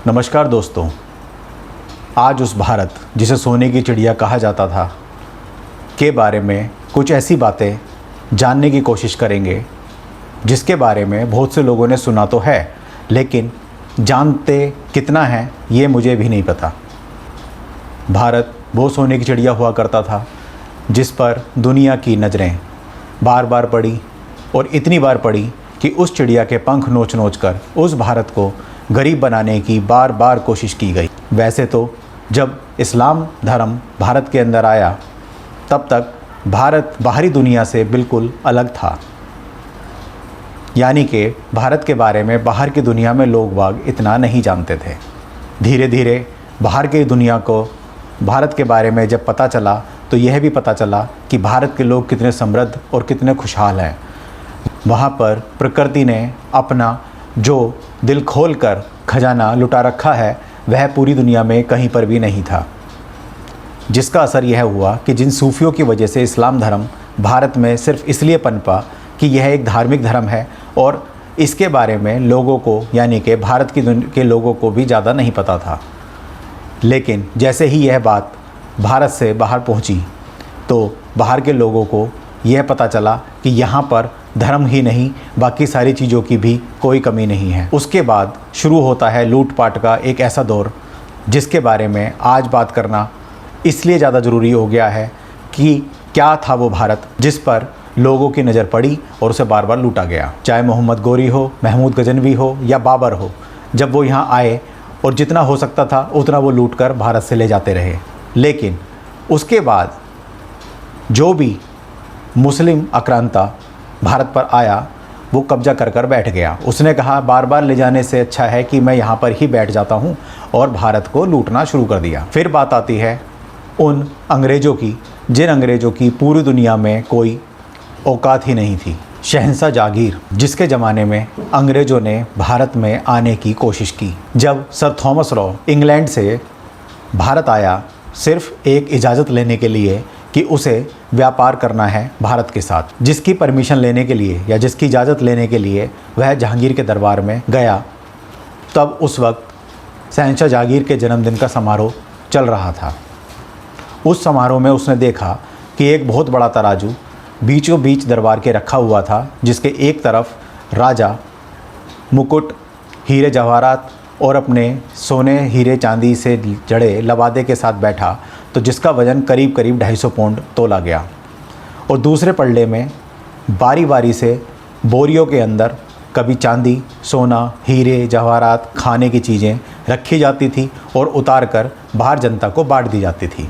नमस्कार दोस्तों। आज उस भारत जिसे सोने की चिड़िया कहा जाता था के बारे में कुछ ऐसी बातें जानने की कोशिश करेंगे जिसके बारे में बहुत से लोगों ने सुना तो है, लेकिन जानते कितना है ये मुझे भी नहीं पता। भारत वो सोने की चिड़िया हुआ करता था जिस पर दुनिया की नज़रें बार बार पड़ी और इतनी बार पड़ी कि उस चिड़िया के पंख नोच नोच कर उस भारत को गरीब बनाने की बार बार कोशिश की गई। वैसे तो जब इस्लाम धर्म भारत के अंदर आया तब तक भारत बाहरी दुनिया से बिल्कुल अलग था, यानी कि भारत के बारे में बाहर की दुनिया में लोग बाग इतना नहीं जानते थे। धीरे धीरे बाहर की दुनिया को भारत के बारे में जब पता चला तो यह भी पता चला कि भारत के लोग कितने समृद्ध और कितने खुशहाल हैं। वहाँ पर प्रकृति ने अपना जो दिल खोल कर खजाना लुटा रखा है वह पूरी दुनिया में कहीं पर भी नहीं था, जिसका असर यह हुआ कि जिन सूफियों की वजह से इस्लाम धर्म भारत में सिर्फ इसलिए पनपा कि यह एक धार्मिक धर्म है और इसके बारे में लोगों को यानी कि भारत के लोगों को भी ज़्यादा नहीं पता था। लेकिन जैसे ही यह बात भारत से बाहर पहुंची तो बाहर के लोगों को यह पता चला कि यहाँ पर धर्म ही नहीं बाकी सारी चीज़ों की भी कोई कमी नहीं है। उसके बाद शुरू होता है लूटपाट का एक ऐसा दौर जिसके बारे में आज बात करना इसलिए ज़्यादा ज़रूरी हो गया है कि क्या था वो भारत जिस पर लोगों की नज़र पड़ी और उसे बार बार लूटा गया। चाहे मोहम्मद गोरी हो, महमूद गजनवी हो या बाबर हो, जब वो यहाँ आए और जितना हो सकता था उतना वो लूट कर भारत से ले जाते रहे। लेकिन उसके बाद जो भी मुस्लिम आक्रांता भारत पर आया वो कब्जा कर कर बैठ गया। उसने कहा बार बार ले जाने से अच्छा है कि मैं यहाँ पर ही बैठ जाता हूँ, और भारत को लूटना शुरू कर दिया। फिर बात आती है उन अंग्रेज़ों की जिन अंग्रेज़ों की पूरी दुनिया में कोई औकात ही नहीं थी। शहंशाह जहांगीर, जिसके ज़माने में अंग्रेज़ों ने भारत में आने की कोशिश की। जब सर थॉमस रॉ इंग्लैंड से भारत आया सिर्फ एक इजाज़त लेने के लिए कि उसे व्यापार करना है भारत के साथ, जिसकी परमिशन लेने के लिए या जिसकी इजाज़त लेने के लिए वह जहांगीर के दरबार में गया, तब उस वक्त शहंशाह जहांगीर के जन्मदिन का समारोह चल रहा था। उस समारोह में उसने देखा कि एक बहुत बड़ा तराजू बीचों बीच दरबार के रखा हुआ था, जिसके एक तरफ राजा मुकुट, हीरे जवाहरात और अपने सोने हीरे चांदी से जड़े लबादे के साथ बैठा, तो जिसका वज़न करीब करीब 250 पौंड तोला गया। और दूसरे पल्ले में बारी बारी से बोरियों के अंदर कभी चांदी, सोना, हीरे जवाहरात, खाने की चीज़ें रखी जाती थी और उतार कर बाहर जनता को बांट दी जाती थी।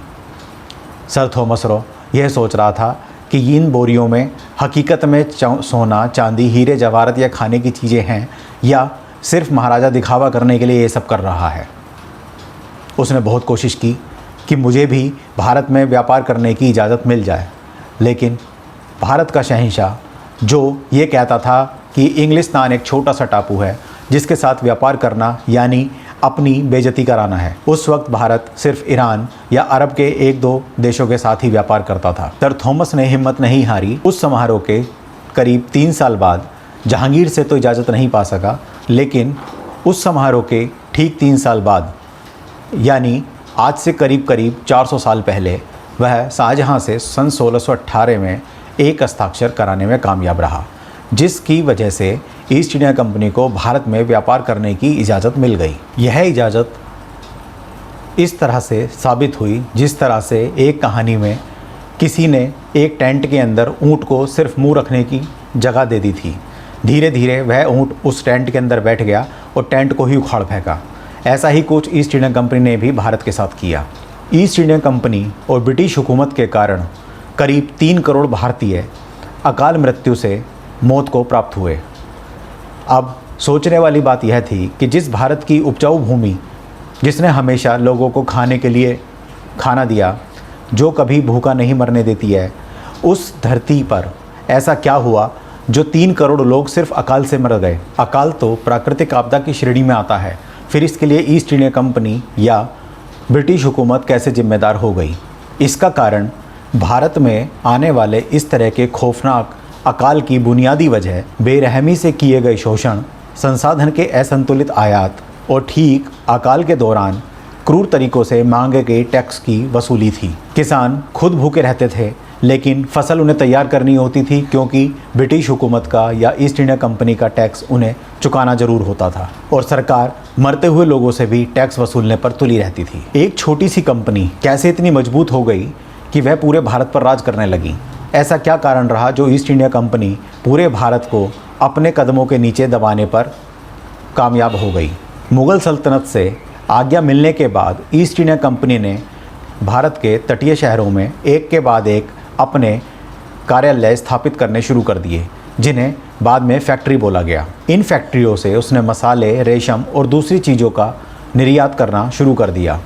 सर थॉमस रॉ यह सोच रहा था कि इन बोरियों में हकीकत में सोना, चांदी, हीरे जवाहरात या खाने की चीज़ें हैं या सिर्फ महाराजा दिखावा करने के लिए ये सब कर रहा है। उसने बहुत कोशिश की कि मुझे भी भारत में व्यापार करने की इजाज़त मिल जाए, लेकिन भारत का शहंशाह जो ये कहता था कि इंग्लिस्तान एक छोटा सा टापू है जिसके साथ व्यापार करना यानी अपनी बेइज्जती कराना है। उस वक्त भारत सिर्फ ईरान या अरब के एक दो देशों के साथ ही व्यापार करता था। सर थॉमस ने हिम्मत नहीं हारी। उस समारोह के करीब 3 साल बाद जहांगीर से तो इजाज़त नहीं पा सका, लेकिन उस समारोह के ठीक 3 साल बाद यानी आज से करीब करीब 400 साल पहले वह शाहजहां से सन 1618 में एक हस्ताक्षर कराने में कामयाब रहा, जिसकी वजह से ईस्ट इंडिया कंपनी को भारत में व्यापार करने की इजाज़त मिल गई। यह इजाज़त इस तरह से साबित हुई जिस तरह से एक कहानी में किसी ने एक टेंट के अंदर ऊँट को सिर्फ मुँह रखने की जगह दे दी थी। धीरे धीरे वह ऊँट उस टेंट के अंदर बैठ गया और टेंट को ही उखाड़ फेंका। ऐसा ही कुछ ईस्ट इंडिया कंपनी ने भी भारत के साथ किया। ईस्ट इंडिया कंपनी और ब्रिटिश हुकूमत के कारण करीब 3 करोड़ भारतीय अकाल मृत्यु से मौत को प्राप्त हुए। अब सोचने वाली बात यह थी कि जिस भारत की उपजाऊ भूमि जिसने हमेशा लोगों को खाने के लिए खाना दिया, जो कभी भूखा नहीं मरने देती है, उस धरती पर ऐसा क्या हुआ जो 3 करोड़ लोग सिर्फ अकाल से मर गए। अकाल तो प्राकृतिक आपदा की श्रेणी में आता है, फिर इसके लिए ईस्ट इंडिया कंपनी या ब्रिटिश हुकूमत कैसे जिम्मेदार हो गई? इसका कारण भारत में आने वाले इस तरह के खौफनाक अकाल की बुनियादी वजह बेरहमी से किए गए शोषण, संसाधन के असंतुलित आयात और ठीक अकाल के दौरान क्रूर तरीकों से मांगे गए टैक्स की वसूली थी। किसान खुद भूखे रहते थे, लेकिन फसल उन्हें तैयार करनी होती थी क्योंकि ब्रिटिश हुकूमत का या ईस्ट इंडिया कंपनी का टैक्स उन्हें चुकाना जरूर होता था और सरकार मरते हुए लोगों से भी टैक्स वसूलने पर तुली रहती थी। एक छोटी सी कंपनी कैसे इतनी मजबूत हो गई कि वह पूरे भारत पर राज करने लगी? ऐसा क्या कारण रहा जो ईस्ट इंडिया कंपनी पूरे भारत को अपने कदमों के नीचे दबाने पर कामयाब हो गई? मुग़ल सल्तनत से आज्ञा मिलने के बाद ईस्ट इंडिया कंपनी ने भारत के तटीय शहरों में एक के बाद एक अपने कार्यालय स्थापित करने शुरू कर दिए, जिन्हें बाद में फैक्ट्री बोला गया। इन फैक्ट्रियों से उसने मसाले, रेशम और दूसरी चीज़ों का निर्यात करना शुरू कर दिया।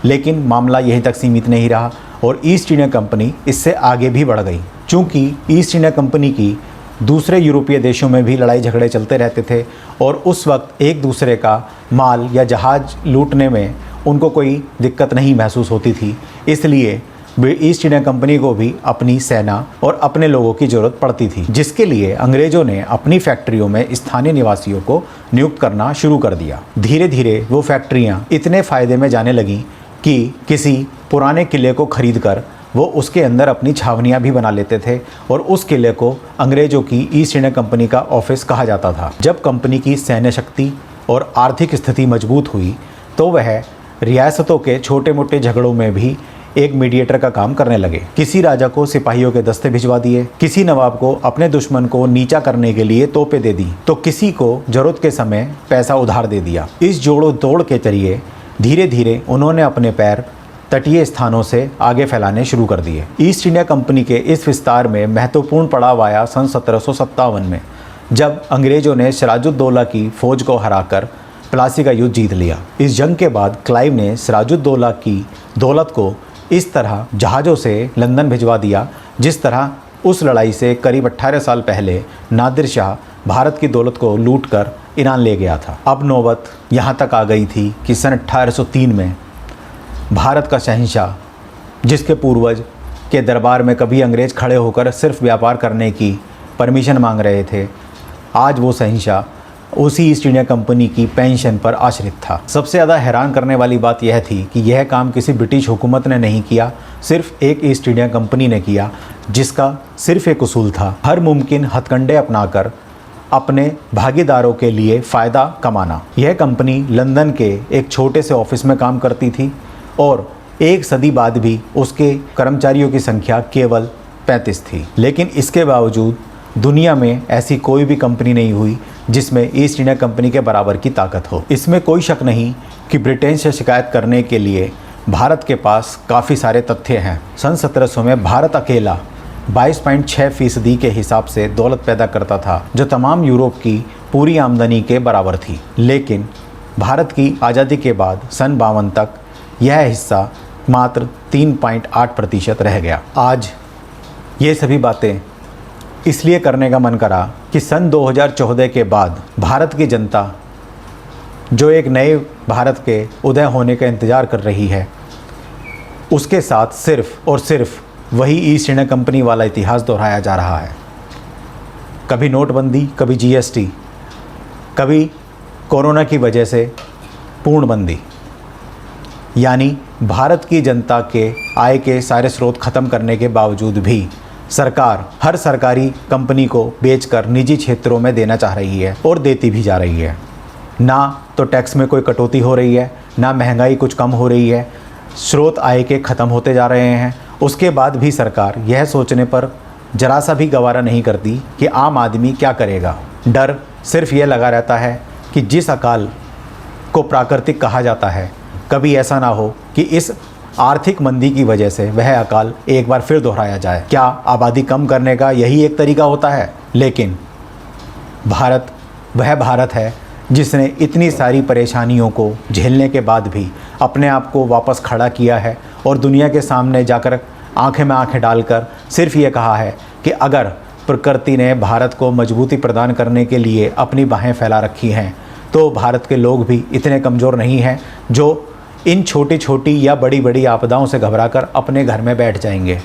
लेकिन मामला यहीं तक सीमित नहीं रहा और ईस्ट इंडिया कंपनी इससे आगे भी बढ़ गई। चूँकि ईस्ट इंडिया कंपनी की दूसरे यूरोपीय देशों में भी लड़ाई झगड़े चलते रहते थे और उस वक्त एक दूसरे का माल या जहाज़ लूटने में उनको कोई दिक्कत नहीं महसूस होती थी, इसलिए ईस्ट इंडिया कंपनी को भी अपनी सेना और अपने लोगों की ज़रूरत पड़ती थी, जिसके लिए अंग्रेज़ों ने अपनी फैक्ट्रियों में स्थानीय निवासियों को नियुक्त करना शुरू कर दिया। धीरे धीरे वो फैक्ट्रियाँ इतने फ़ायदे में जाने लगीं कि किसी पुराने किले को खरीदकर वो उसके अंदर अपनी छावनियाँ भी बना लेते थे और उस किले को अंग्रेज़ों की ईस्ट इंडिया कंपनी का ऑफिस कहा जाता था। जब कंपनी की सैन्य शक्ति और आर्थिक स्थिति मजबूत हुई तो वह रियासतों के छोटे मोटे झगड़ों में भी एक मीडिएटर का काम करने लगे। किसी राजा को सिपाहियों के दस्ते भिजवा दिए, किसी नवाब को अपने दुश्मन को नीचा करने के लिए तोपें दे दी, तो किसी को जरूरत के समय पैसा उधार दे दिया। इस जोड़ो तोड़ के जरिए धीरे धीरे उन्होंने अपने पैर तटीय स्थानों से आगे फैलाने शुरू कर दिए। ईस्ट इंडिया कंपनी के इस विस्तार में महत्वपूर्ण पड़ाव आया सन 1757 में, जब अंग्रेज़ों ने सिराजुद्दौला की फ़ौज को हराकर प्लासी का युद्ध जीत लिया। इस जंग के बाद क्लाइव ने सिराजुद्दौला की दौलत को इस तरह जहाज़ों से लंदन भिजवा दिया, जिस तरह उस लड़ाई से करीब 18 साल पहले नादिर शाह भारत की दौलत को लूटकर ईरान ले गया था। अब नौबत यहाँ तक आ गई थी कि सन 1803 में भारत का शहंशाह, जिसके पूर्वज के दरबार में कभी अंग्रेज़ खड़े होकर सिर्फ व्यापार करने की परमिशन मांग रहे थे, आज वो शहंशाह उसी ईस्ट इंडिया कंपनी की पेंशन पर आश्रित था। सबसे ज़्यादा हैरान करने वाली बात यह थी कि यह काम किसी ब्रिटिश हुकूमत ने नहीं किया, सिर्फ एक ईस्ट इंडिया कंपनी ने किया, जिसका सिर्फ एक उसूल था, हर मुमकिन हथकंडे अपनाकर अपने भागीदारों के लिए फ़ायदा कमाना। यह कंपनी लंदन के एक छोटे से ऑफिस में काम करती थी और एक सदी बाद भी उसके कर्मचारियों की संख्या केवल 35 थी। लेकिन इसके बावजूद दुनिया में ऐसी कोई भी कंपनी नहीं हुई जिसमें ईस्ट इंडिया कंपनी के बराबर की ताकत हो। इसमें कोई शक नहीं कि ब्रिटेन से शिकायत करने के लिए भारत के पास काफ़ी सारे तथ्य हैं। सन 1700 में भारत अकेला 22.6% के हिसाब से दौलत पैदा करता था, जो तमाम यूरोप की पूरी आमदनी के बराबर थी। लेकिन भारत की आज़ादी के बाद सन 52 तक यह हिस्सा मात्र 3.8% रह गया। आज ये सभी बातें इसलिए करने का मन करा कि सन 2014 के बाद भारत की जनता जो एक नए भारत के उदय होने का इंतज़ार कर रही है, उसके साथ सिर्फ़ और सिर्फ वही ईस्ट इंडिया कंपनी वाला इतिहास दोहराया जा रहा है। कभी नोटबंदी, कभी जीएसटी, कभी कोरोना की वजह से पूर्णबंदी, यानी भारत की जनता के आय के सारे स्रोत ख़त्म करने के बावजूद भी सरकार हर सरकारी कंपनी को बेचकर निजी क्षेत्रों में देना चाह रही है और देती भी जा रही है। ना तो टैक्स में कोई कटौती हो रही है, ना महंगाई कुछ कम हो रही है, स्रोत आय के ख़त्म होते जा रहे हैं। उसके बाद भी सरकार यह सोचने पर जरा सा भी गवारा नहीं करती कि आम आदमी क्या करेगा। डर सिर्फ ये लगा रहता है कि जिस अकाल को प्राकृतिक कहा जाता है, कभी ऐसा ना हो कि इस आर्थिक मंदी की वजह से वह अकाल एक बार फिर दोहराया जाए। क्या आबादी कम करने का यही एक तरीका होता है? लेकिन भारत वह भारत है जिसने इतनी सारी परेशानियों को झेलने के बाद भी अपने आप को वापस खड़ा किया है और दुनिया के सामने जाकर आंखें में आंखें डालकर सिर्फ ये कहा है कि अगर प्रकृति ने भारत को मजबूती प्रदान करने के लिए अपनी बाहें फैला रखी हैं, तो भारत के लोग भी इतने कमज़ोर नहीं हैं जो इन छोटी छोटी या बड़ी बड़ी आपदाओं से घबराकर अपने घर में बैठ जाएंगे।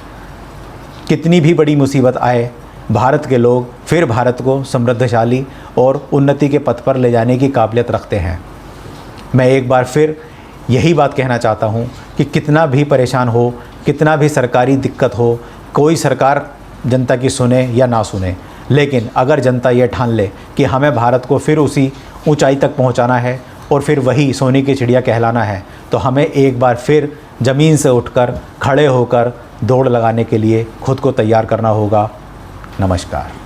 कितनी भी बड़ी मुसीबत आए, भारत के लोग फिर भारत को समृद्धशाली और उन्नति के पथ पर ले जाने की काबिलियत रखते हैं। मैं एक बार फिर यही बात कहना चाहता हूँ कि कितना भी परेशान हो, कितना भी सरकारी दिक्कत हो, कोई सरकार जनता की सुने या ना सुने, लेकिन अगर जनता ये ठान ले कि हमें भारत को फिर उसी ऊंचाई तक पहुंचाना है और फिर वही सोने की चिड़िया कहलाना है, तो हमें एक बार फिर ज़मीन से उठकर खड़े होकर दौड़ लगाने के लिए खुद को तैयार करना होगा। नमस्कार।